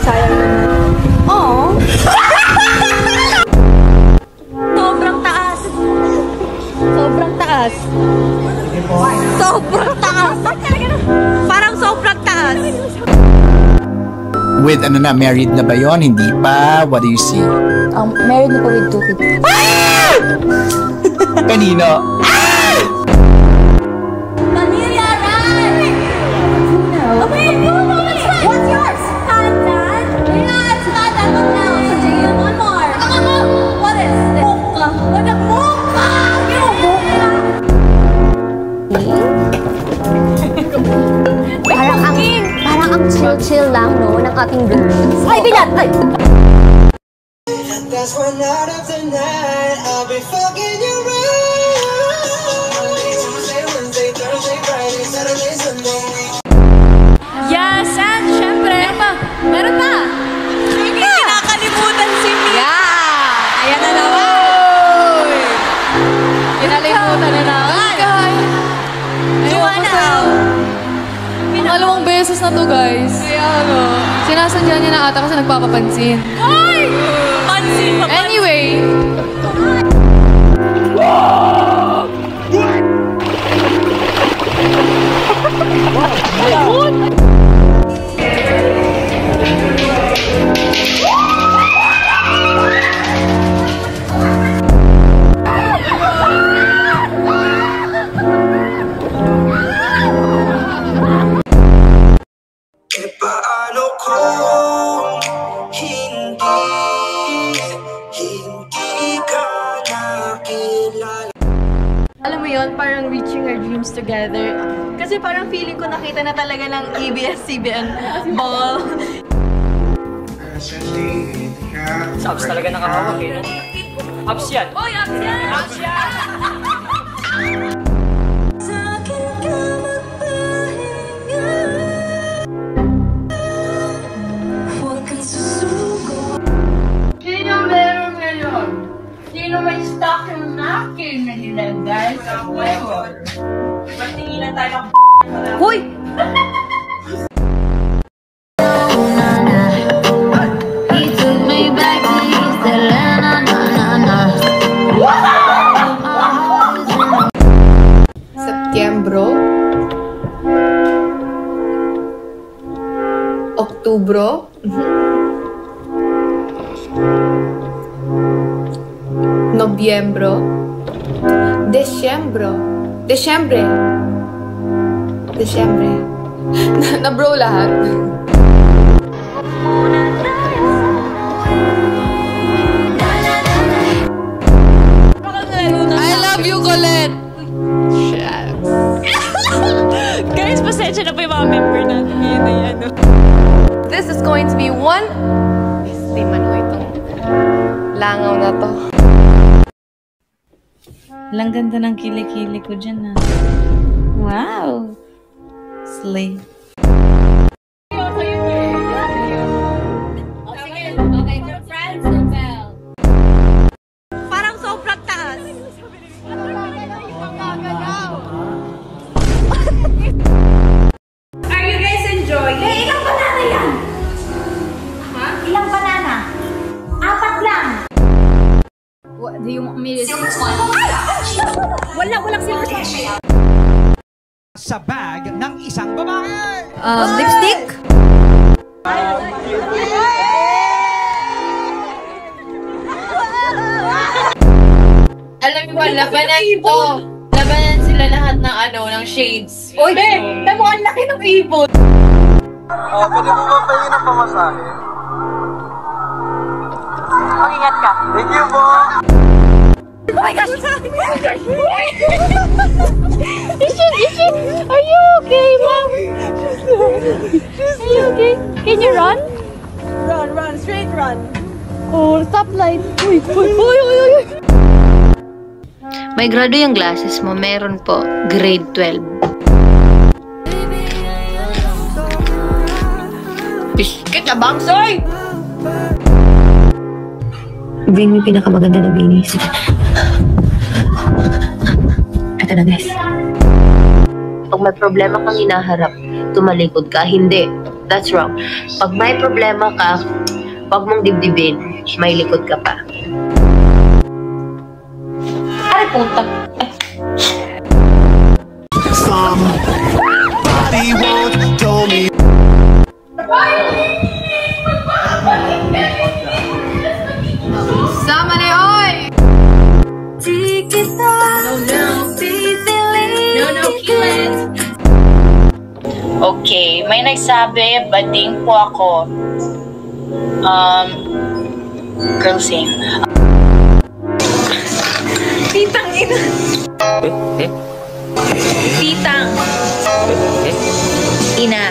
Sayang naman. Oo. Sobrang taas. Sobrang taas. Sobrang taas. Parang sobrang taas. With ano na, married na ba yun? Hindi pa? What do you see? Married na po with 2 kids. Kanino? Vanilla, right? What's yours? Tantan? Yeah, it's Tantan. One more. What is it? Mocha. What a mocha! Parang ang chill-chill lang, no, ng ating girls. Ay, bilat! Ay! That's one out of the night I'll be fucking you right. Monday, Tuesday, Wednesday, Thursday, Friday, Saturday, Sunday. Yes, and syempre, meron pa! Hindi kinakalimutan si Mia! Yeah! Ayan na naman! Kinalimutan na naman! Joanna! Pangalawang beses na to, guys. Kaya ano? Sinasadya niya na ata kasi nagpapapansin. Ay! Pansin pa! Anyway. Paano kung hindi ka nakilala? Alam mo yun, parang reaching our dreams together. Kasi parang feeling ko nakita na talaga ng ABS-CBN ball. Subs talaga nakahawak eh. Ups yan! Uy, ups yan! Ups yan! Sino meron ngayon? Sino may stock yung napkin na nilagay sa huevo? Patinginan tayo ng Huy! Setyembro. Oktubro. Nobyembro. Desyembro. Desyembre. Na-bro lahat. I love you, Colette! Guys, pasensya na po yung mga member natin ngayon na yan. This is going to be one... Di man o itong langaw na to. Lang ganda ng kilikili ko dyan, ah. Wow! Slay. Parang sobrang taas. Are you guys enjoying? Eh, ilang banana yan? Ha? Ilang banana? 4 lang. What do you want me to say? Walang silver splash. Sa bag ng isang babae. Lipstick? Alam mo ba, labanan to. Labanan sila lahat ng ng shades. Uy, tamo ang laki ng ibon. Pwede mo ba pahin ang pamasahe? Mag-ingat ka! Thank you po! Oh my gosh! Ishin! Are you okay, Mom? Are you okay? Can you run? Run, straight run. Oh, stoplight. Uy! May grado yung glasses mo, meron po, grade 12. Biskit na bangsoy! Bring mo yung pinakamaganda na binis. Ito na, guys. Pag may problema kang hinaharap, tumalikod ka, hindi. That's wrong. Pag may problema ka, wag mong dibdibin. May likod ka pa. Ay, puta. Somebody once told me. Sama na oy! No, kill it. Okay, may nagsabi, bading po ako. Girl same. Titang ina. Titang. Ina.